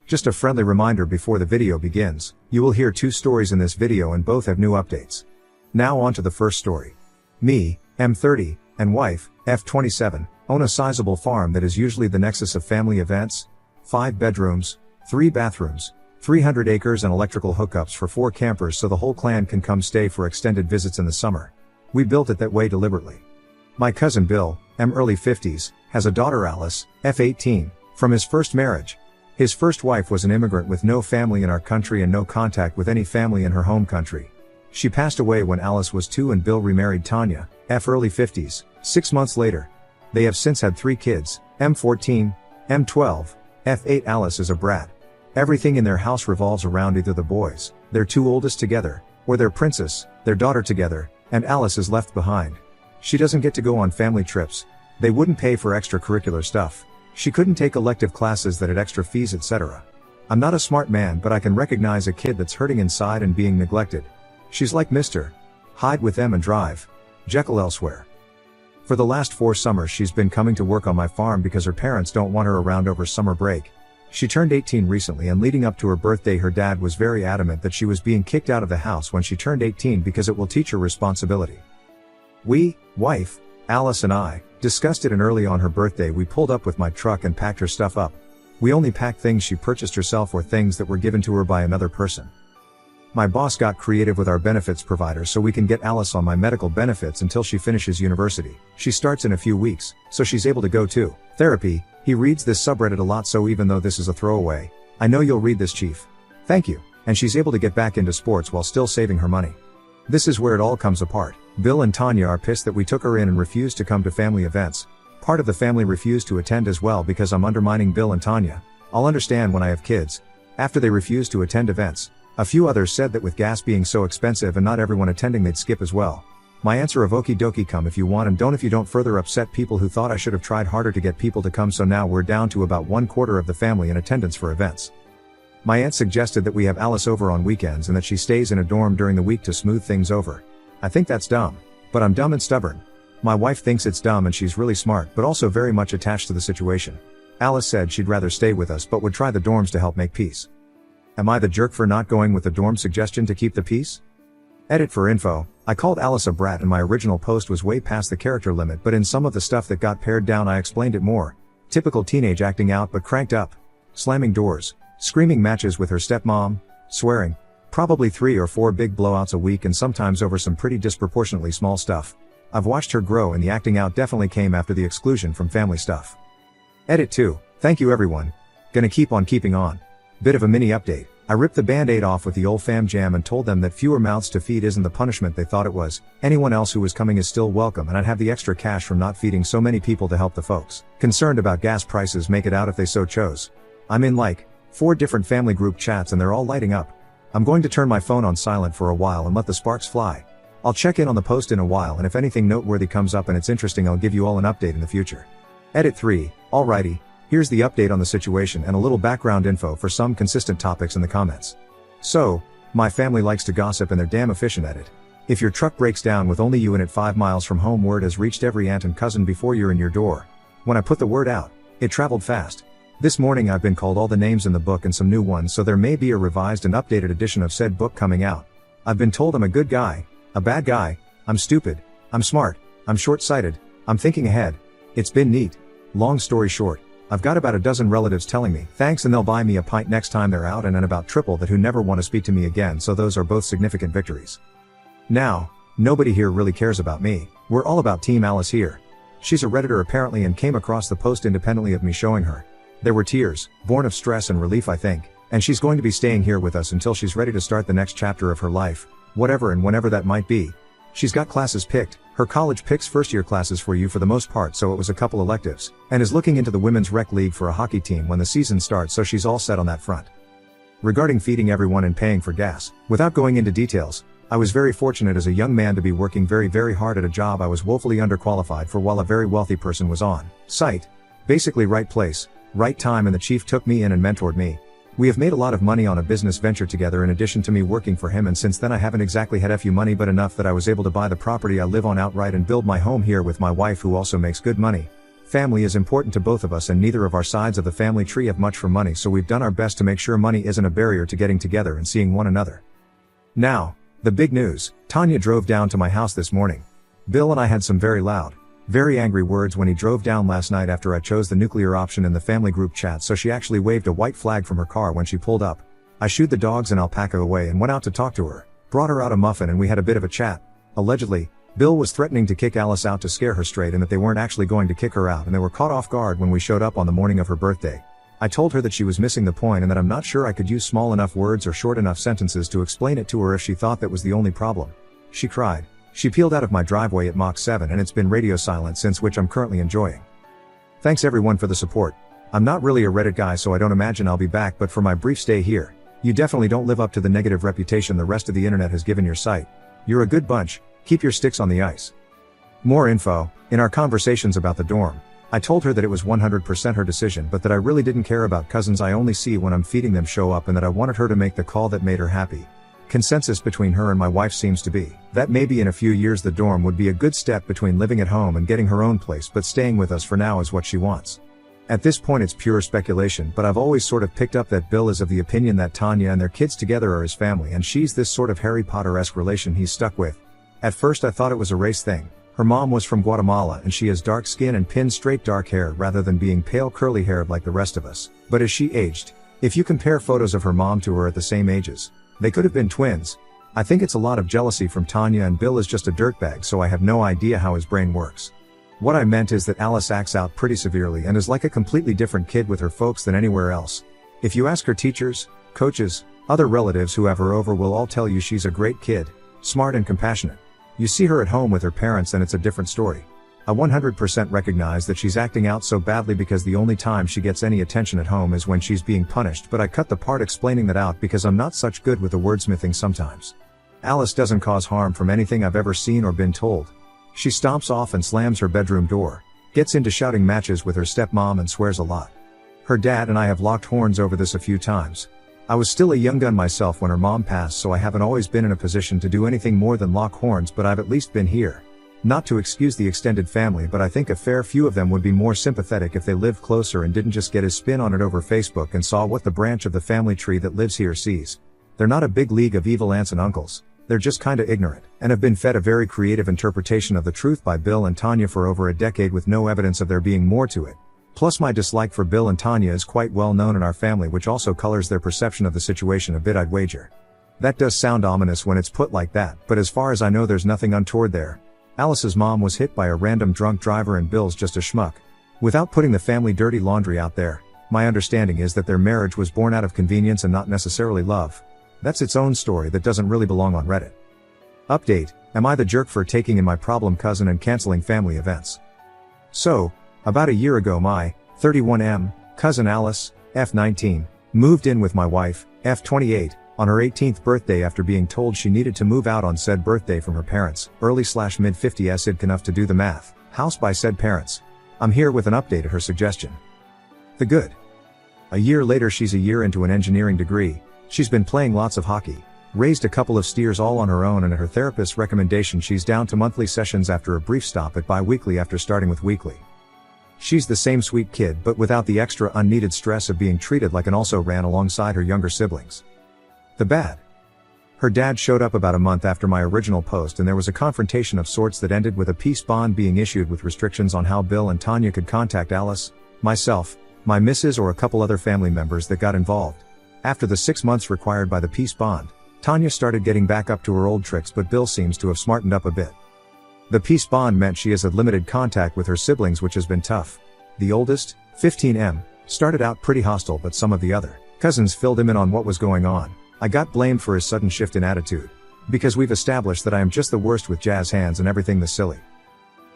Just a friendly reminder before the video begins, you will hear 2 stories in this video and both have new updates. Now on to the first story. Me, M30, and wife, F27, own a sizable farm that is usually the nexus of family events. 5 bedrooms, 3 bathrooms, 300 acres and electrical hookups for 4 campers so the whole clan can come stay for extended visits in the summer. We built it that way deliberately. My cousin Bill, M early 50s, has a daughter Alice, F18, from his first marriage. His first wife was an immigrant with no family in our country and no contact with any family in her home country. She passed away when Alice was 2 and Bill remarried Tanya, F early 50s, 6 months later. They have since had 3 kids, M14, M12, F8. Alice is a brat. Everything in their house revolves around either the boys, their 2 oldest together, or their princess, their daughter together, and Alice is left behind. She doesn't get to go on family trips. They wouldn't pay for extracurricular stuff. She couldn't take elective classes that had extra fees, etc. I'm not a smart man, but I can recognize a kid that's hurting inside and being neglected. She's like Mr. Hyde with them and drive Jekyll elsewhere. For the last 4 summers she's been coming to work on my farm because her parents don't want her around over summer break. She turned 18 recently, and leading up to her birthday her dad was very adamant that she was being kicked out of the house when she turned 18 because it will teach her responsibility. We, wife, Alice and I, discussed it, and early on her birthday we pulled up with my truck and packed her stuff up. We only packed things she purchased herself or things that were given to her by another person. My boss got creative with our benefits provider so we can get Alice on my medical benefits until she finishes university. She starts in a few weeks, so she's able to go to therapy. He reads this subreddit a lot, so even though this is a throwaway, I know you'll read this, Chief. Thank you. And she's able to get back into sports while still saving her money. This is where it all comes apart. Bill and Tanya are pissed that we took her in and refused to come to family events. Part of the family refused to attend as well because I'm undermining Bill and Tanya. I'll understand when I have kids. After they refused to attend events, a few others said that with gas being so expensive and not everyone attending, they'd skip as well. My answer of okie dokie, come if you want and don't if you don't. Further upset people who thought I should have tried harder to get people to come, so now we're down to about 1/4 of the family in attendance for events. My aunt suggested that we have Alice over on weekends and that she stays in a dorm during the week to smooth things over. I think that's dumb. But I'm dumb and stubborn. My wife thinks it's dumb and she's really smart but also very much attached to the situation. Alice said she'd rather stay with us but would try the dorms to help make peace. Am I the jerk for not going with the dorm suggestion to keep the peace? Edit for info. I called Alice a brat and my original post was way past the character limit, but in some of the stuff that got pared down I explained it more. Typical teenage acting out but cranked up. Slamming doors. Screaming matches with her stepmom. Swearing. Probably 3 or 4 big blowouts a week and sometimes over some pretty disproportionately small stuff. I've watched her grow and the acting out definitely came after the exclusion from family stuff. Edit 2. Thank you everyone. Gonna keep on keeping on. Bit of a mini update. I ripped the band-aid off with the old fam jam and told them that fewer mouths to feed isn't the punishment they thought it was. Anyone else who was coming is still welcome, and I'd have the extra cash from not feeding so many people to help the folks concerned about gas prices make it out if they so chose. I'm in like 4 different family group chats and they're all lighting up. I'm going to turn my phone on silent for a while and let the sparks fly. I'll check in on the post in a while, and if anything noteworthy comes up and it's interesting I'll give you all an update in the future. Edit 3. Alrighty. Here's the update on the situation and a little background info for some consistent topics in the comments. So, my family likes to gossip and they're damn efficient at it. If your truck breaks down with only you in it 5 miles from home, word has reached every aunt and cousin before you're in your door. When I put the word out, it traveled fast. This morning I've been called all the names in the book and some new ones, so there may be a revised and updated edition of said book coming out. I've been told I'm a good guy, a bad guy, I'm stupid, I'm smart, I'm short-sighted, I'm thinking ahead. It's been neat. Long story short, I've got about a dozen relatives telling me thanks and they'll buy me a pint next time they're out, and about triple that who never want to speak to me again, so those are both significant victories. Now, nobody here really cares about me. We're all about Team Alice here. She's a Redditor apparently and came across the post independently of me showing her. There were tears, born of stress and relief I think, and she's going to be staying here with us until she's ready to start the next chapter of her life, whatever and whenever that might be. She's got classes picked. Her college picks first-year classes for you for the most part, so it was a couple electives, and is looking into the women's rec league for a hockey team when the season starts, so she's all set on that front. Regarding feeding everyone and paying for gas, without going into details, I was very fortunate as a young man to be working very hard at a job I was woefully underqualified for while a very wealthy person was on site. Basically right place, right time, and the chief took me in and mentored me. We have made a lot of money on a business venture together in addition to me working for him, and since then I haven't exactly had FU money, but enough that I was able to buy the property I live on outright and build my home here with my wife, who also makes good money. Family is important to both of us and neither of our sides of the family tree have much for money, so we've done our best to make sure money isn't a barrier to getting together and seeing one another. Now, the big news. Tanya drove down to my house this morning. Bill and I had some very loud, very angry words when he drove down last night after I chose the nuclear option in the family group chat, so she actually waved a white flag from her car when she pulled up. I shooed the dogs and alpaca away and went out to talk to her, brought her out a muffin and we had a bit of a chat. Allegedly, Bill was threatening to kick Alice out to scare her straight and that they weren't actually going to kick her out and they were caught off guard when we showed up on the morning of her birthday. I told her that she was missing the point and that I'm not sure I could use small enough words or short enough sentences to explain it to her if she thought that was the only problem. She cried. She peeled out of my driveway at Mach 7 and it's been radio silent since, which I'm currently enjoying. Thanks everyone for the support. I'm not really a Reddit guy, so I don't imagine I'll be back, but for my brief stay here, you definitely don't live up to the negative reputation the rest of the internet has given your site. You're a good bunch, keep your sticks on the ice. More info. In our conversations about the dorm, I told her that it was 100% her decision, but that I really didn't care about cousins I only see when I'm feeding them show up and that I wanted her to make the call that made her happy. Consensus between her and my wife seems to be that maybe in a few years the dorm would be a good step between living at home and getting her own place, but staying with us for now is what she wants. At this point it's pure speculation, but I've always sort of picked up that Bill is of the opinion that Tanya and their kids together are his family and she's this sort of Harry Potter-esque relation he's stuck with. At first I thought it was a race thing. Her mom was from Guatemala and she has dark skin and pin straight dark hair rather than being pale curly haired like the rest of us. But as she aged, if you compare photos of her mom to her at the same ages, they could have been twins. I think it's a lot of jealousy from Tanya and Bill is just a dirtbag, so I have no idea how his brain works. What I meant is that Alice acts out pretty severely and is like a completely different kid with her folks than anywhere else. If you ask her teachers, coaches, other relatives who have her over will all tell you she's a great kid, smart and compassionate. You see her at home with her parents and it's a different story. I 100% recognize that she's acting out so badly because the only time she gets any attention at home is when she's being punished, but I cut the part explaining that out because I'm not such good with the wordsmithing sometimes. Alice doesn't cause harm from anything I've ever seen or been told. She stomps off and slams her bedroom door, gets into shouting matches with her stepmom and swears a lot. Her dad and I have locked horns over this a few times. I was still a young gun myself when her mom passed, so I haven't always been in a position to do anything more than lock horns, but I've at least been here. Not to excuse the extended family, but I think a fair few of them would be more sympathetic if they lived closer and didn't just get his spin on it over Facebook and saw what the branch of the family tree that lives here sees. They're not a big league of evil aunts and uncles. They're just kinda ignorant, and have been fed a very creative interpretation of the truth by Bill and Tanya for over a decade with no evidence of there being more to it. Plus my dislike for Bill and Tanya is quite well known in our family, which also colors their perception of the situation a bit, I'd wager. That does sound ominous when it's put like that, but as far as I know there's nothing untoward there. Alice's mom was hit by a random drunk driver and Bill's just a schmuck. Without putting the family dirty laundry out there, my understanding is that their marriage was born out of convenience and not necessarily love. That's its own story that doesn't really belong on Reddit. Update: am I the jerk for taking in my problem cousin and canceling family events? So, about a year ago my 31M cousin Alice, F19, moved in with my wife, F28, on her 18th birthday after being told she needed to move out on said birthday from her parents, early/mid-50s enough to do the math, house by said parents. I'm here with an update at her suggestion. The good. A year later she's a year into an engineering degree, she's been playing lots of hockey, raised a couple of steers all on her own, and at her therapist's recommendation she's down to monthly sessions after a brief stop at bi-weekly after starting with weekly. She's the same sweet kid but without the extra unneeded stress of being treated like an also-ran alongside her younger siblings. The bad. Her dad showed up about a month after my original post and there was a confrontation of sorts that ended with a peace bond being issued with restrictions on how Bill and Tanya could contact Alice, myself, my missus or a couple other family members that got involved. After the 6 months required by the peace bond, Tanya started getting back up to her old tricks, but Bill seems to have smartened up a bit. The peace bond meant she has had limited contact with her siblings, which has been tough. The oldest, 15M, started out pretty hostile, but some of the other cousins filled him in on what was going on. I got blamed for his sudden shift in attitude, because we've established that I am just the worst with jazz hands and everything this silly.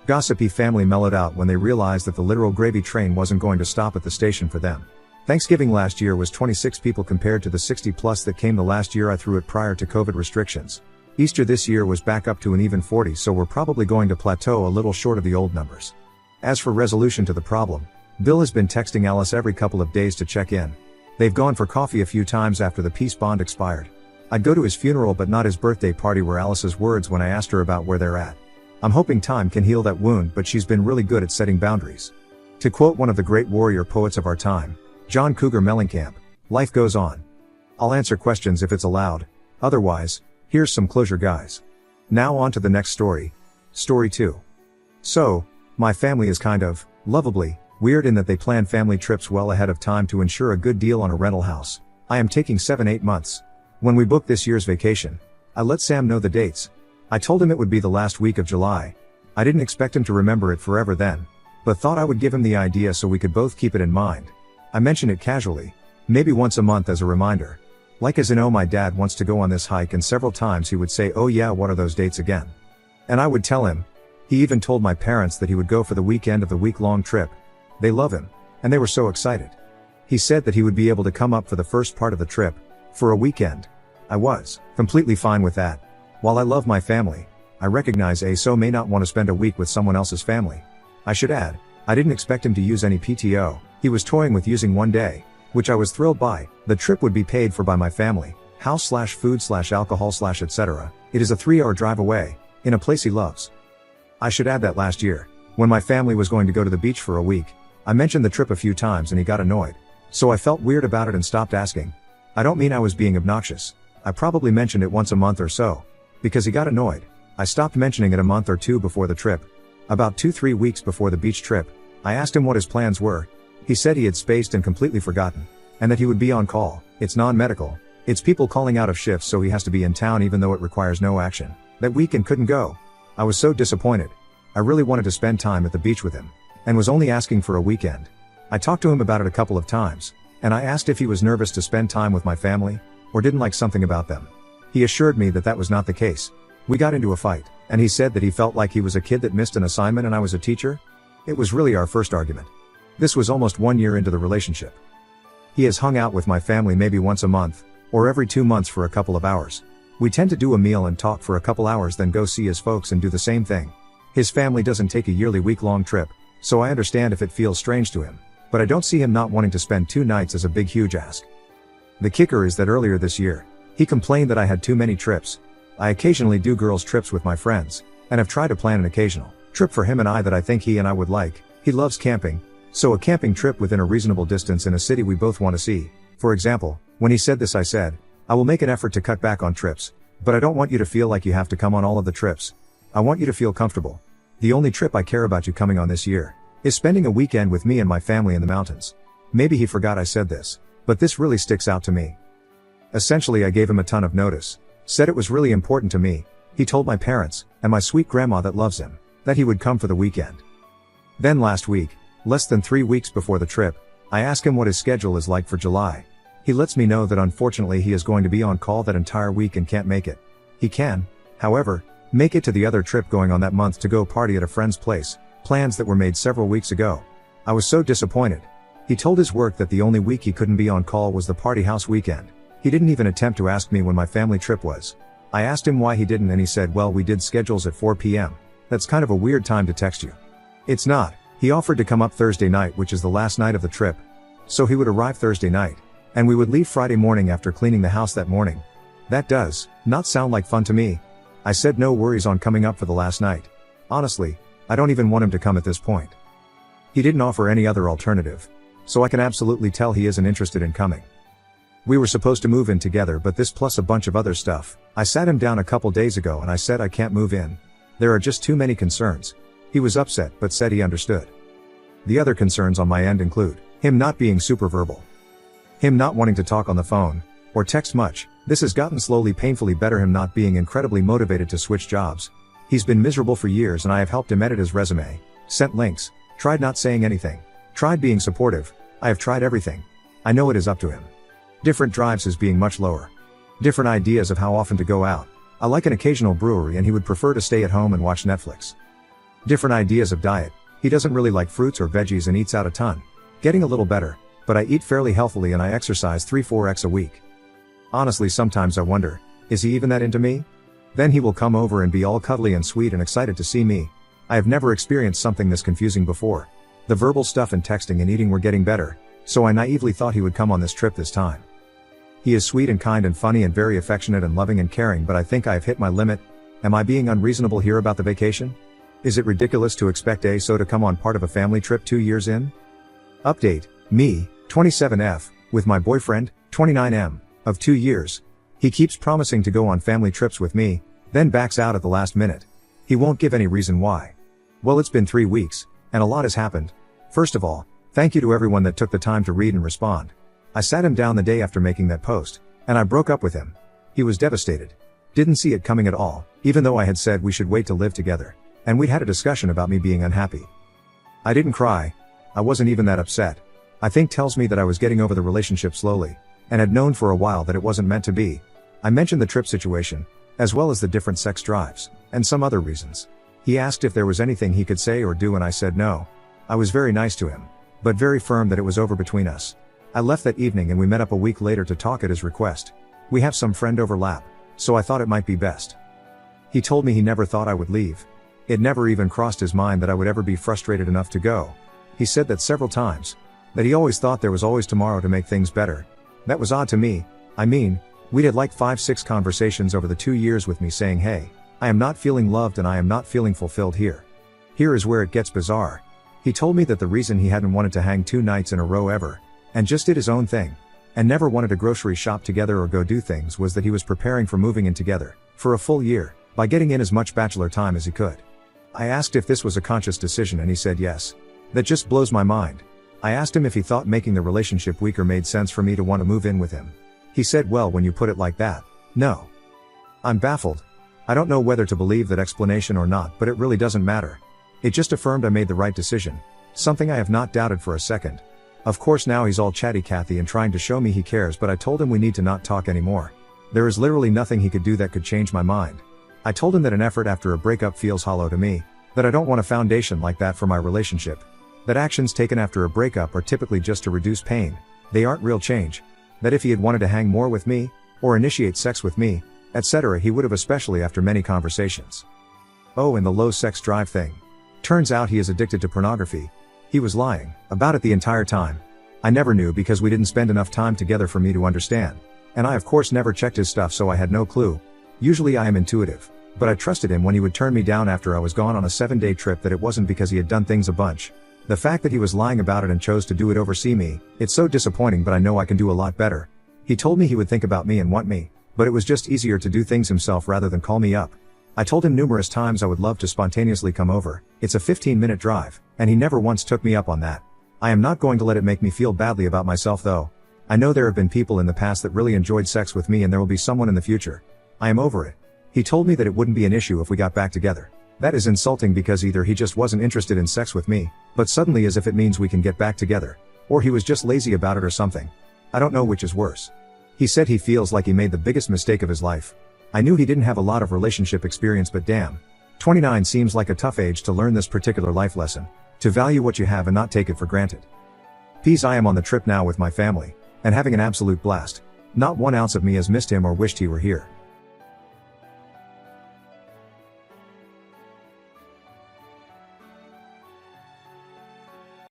Gossipy family mellowed out when they realized that the literal gravy train wasn't going to stop at the station for them. Thanksgiving last year was 26 people compared to the 60 plus that came the last year I threw it prior to COVID restrictions. Easter this year was back up to an even 40, so we're probably going to plateau a little short of the old numbers. As for resolution to the problem, Bill has been texting Alice every couple of days to check in. They've gone for coffee a few times after the peace bond expired. I'd go to his funeral but not his birthday party were Alice's words when I asked her about where they're at. I'm hoping time can heal that wound, but she's been really good at setting boundaries. To quote one of the great warrior poets of our time, John Cougar Mellencamp, life goes on. I'll answer questions if it's allowed, otherwise, here's some closure guys. Now on to the next story. Story 2. So, my family is kind of, lovably, weird in that they plan family trips well ahead of time to ensure a good deal on a rental house. I am taking 7-8 months. When we booked this year's vacation, I let Sam know the dates. I told him it would be the last week of July. I didn't expect him to remember it forever then, but thought I would give him the idea so we could both keep it in mind. I mentioned it casually, maybe once a month as a reminder. Like as in, oh, my dad wants to go on this hike, and several times he would say, oh yeah, what are those dates again? And I would tell him. He even told my parents that he would go for the weekend of the week-long trip. They love him, and they were so excited. He said that he would be able to come up for the first part of the trip, for a weekend. I was completely fine with that. While I love my family, I recognize so may not want to spend a week with someone else's family. I should add, I didn't expect him to use any PTO. He was toying with using one day, which I was thrilled by. The trip would be paid for by my family, house/food/alcohol/etc. It is a 3-hour drive away, in a place he loves. I should add that last year, when my family was going to go to the beach for a week, I mentioned the trip a few times and he got annoyed. So I felt weird about it and stopped asking. I don't mean I was being obnoxious. I probably mentioned it once a month or so. Because he got annoyed, I stopped mentioning it a month or two before the trip. About 2-3 weeks before the beach trip, I asked him what his plans were. He said he had spaced and completely forgotten, and that he would be on call. It's non-medical. It's people calling out of shifts, so he has to be in town even though it requires no action. That week and couldn't go. I was so disappointed. I really wanted to spend time at the beach with him, and was only asking for a weekend. I talked to him about it a couple of times, and I asked if he was nervous to spend time with my family, or didn't like something about them. He assured me that that was not the case. We got into a fight, and he said that he felt like he was a kid that missed an assignment and I was a teacher. It was really our first argument. This was almost 1 year into the relationship. He has hung out with my family maybe once a month, or every 2 months for a couple of hours. We tend to do a meal and talk for a couple hours, then go see his folks and do the same thing. His family doesn't take a yearly week-long trip, so I understand if it feels strange to him, but I don't see him not wanting to spend 2 nights as a big huge ask. The kicker is that earlier this year, he complained that I had too many trips. I occasionally do girls' trips with my friends, and have tried to plan an occasional trip for him and I that I think he and I would like. He loves camping, so a camping trip within a reasonable distance in a city we both want to see. For example, when he said this, I said, I will make an effort to cut back on trips, but I don't want you to feel like you have to come on all of the trips. I want you to feel comfortable. The only trip I care about you coming on this year is spending a weekend with me and my family in the mountains. Maybe he forgot I said this, but this really sticks out to me. Essentially, I gave him a ton of notice, said it was really important to me. He told my parents, and my sweet grandma that loves him, that he would come for the weekend. Then last week, less than 3 weeks before the trip, I ask him what his schedule is like for July. He lets me know that unfortunately he is going to be on call that entire week and can't make it. He can, however, make it to the other trip going on that month to go party at a friend's place, plans that were made several weeks ago. I was so disappointed. He told his work that the only week he couldn't be on call was the party house weekend. He didn't even attempt to ask me when my family trip was. I asked him why he didn't, and he said, well, we did schedules at 4 p.m. That's kind of a weird time to text you. It's not. He offered to come up Thursday night, which is the last night of the trip. So he would arrive Thursday night, and we would leave Friday morning after cleaning the house that morning. That does not sound like fun to me. I said no worries on coming up for the last night. Honestly, I don't even want him to come at this point. He didn't offer any other alternative, so I can absolutely tell he isn't interested in coming. We were supposed to move in together, but this plus a bunch of other stuff. I sat him down a couple days ago and I said I can't move in. There are just too many concerns. He was upset but said he understood. The other concerns on my end include him not being super verbal, him not wanting to talk on the phone or text much. This has gotten slowly painfully better. Him not being incredibly motivated to switch jobs. He's been miserable for years and I have helped him edit his resume, sent links, tried not saying anything, tried being supportive. I have tried everything. I know it is up to him. Different drives, his being much lower. Different ideas of how often to go out. I like an occasional brewery and he would prefer to stay at home and watch Netflix. Different ideas of diet. He doesn't really like fruits or veggies and eats out a ton. Getting a little better, but I eat fairly healthily and I exercise 3-4x a week. Honestly, sometimes I wonder, is he even that into me? Then he will come over and be all cuddly and sweet and excited to see me. I have never experienced something this confusing before. The verbal stuff and texting and eating were getting better, so I naively thought he would come on this trip this time. He is sweet and kind and funny and very affectionate and loving and caring, but I think I have hit my limit. Am I being unreasonable here about the vacation? Is it ridiculous to expect ASO to come on part of a family trip 2 years in? Update, me, 27F, with my boyfriend, 29M, of 2 years. He keeps promising to go on family trips with me, then backs out at the last minute. He won't give any reason why. Well, it's been 3 weeks, and a lot has happened. First of all, thank you to everyone that took the time to read and respond. I sat him down the day after making that post, and I broke up with him. He was devastated. Didn't see it coming at all, even though I had said we should wait to live together, and we'd had a discussion about me being unhappy. I didn't cry. I wasn't even that upset. I think tells me that I was getting over the relationship slowly, and had known for a while that it wasn't meant to be. I mentioned the trip situation, as well as the different sex drives, and some other reasons. He asked if there was anything he could say or do, and I said no. I was very nice to him, but very firm that it was over between us. I left that evening and we met up a week later to talk at his request. We have some friend overlap, so I thought it might be best. He told me he never thought I would leave. It never even crossed his mind that I would ever be frustrated enough to go. He said that several times. That he always thought there was always tomorrow to make things better. That was odd to me. I mean, we'd had like 5-6 conversations over the 2 years with me saying, hey, I am not feeling loved and I am not feeling fulfilled here. Here is where it gets bizarre. He told me that the reason he hadn't wanted to hang 2 nights in a row ever, and just did his own thing, and never wanted to grocery shop together or go do things, was that he was preparing for moving in together, for a full year, by getting in as much bachelor time as he could. I asked if this was a conscious decision and he said yes. That just blows my mind. I asked him if he thought making the relationship weaker made sense for me to want to move in with him. He said, well, when you put it like that, no. I'm baffled. I don't know whether to believe that explanation or not, but it really doesn't matter. It just affirmed I made the right decision, something I have not doubted for a second. Of course now he's all chatty Cathy and trying to show me he cares, but I told him we need to not talk anymore. There is literally nothing he could do that could change my mind. I told him that an effort after a breakup feels hollow to me, that I don't want a foundation like that for my relationship. That actions taken after a breakup are typically just to reduce pain, they aren't real change. That if he had wanted to hang more with me, or initiate sex with me, etc., he would have, especially after many conversations. Oh, and the low sex drive thing. Turns out he is addicted to pornography. He was lying about it the entire time. I never knew because we didn't spend enough time together for me to understand. And I of course never checked his stuff, so I had no clue. Usually I am intuitive, but I trusted him when he would turn me down after I was gone on a 7-day trip that it wasn't because he had done things a bunch. The fact that he was lying about it and chose to do it over me, it's so disappointing, but I know I can do a lot better. He told me he would think about me and want me, but it was just easier to do things himself rather than call me up. I told him numerous times I would love to spontaneously come over. It's a 15-minute drive, and he never once took me up on that. I am not going to let it make me feel badly about myself though. I know there have been people in the past that really enjoyed sex with me, and there will be someone in the future. I am over it. He told me that it wouldn't be an issue if we got back together. That is insulting because either he just wasn't interested in sex with me, but suddenly as if it means we can get back together, or he was just lazy about it or something. I don't know which is worse. He said he feels like he made the biggest mistake of his life. I knew he didn't have a lot of relationship experience, but damn. 29 seems like a tough age to learn this particular life lesson. To value what you have and not take it for granted. Peace. I am on the trip now with my family, and having an absolute blast. Not 1 ounce of me has missed him or wished he were here.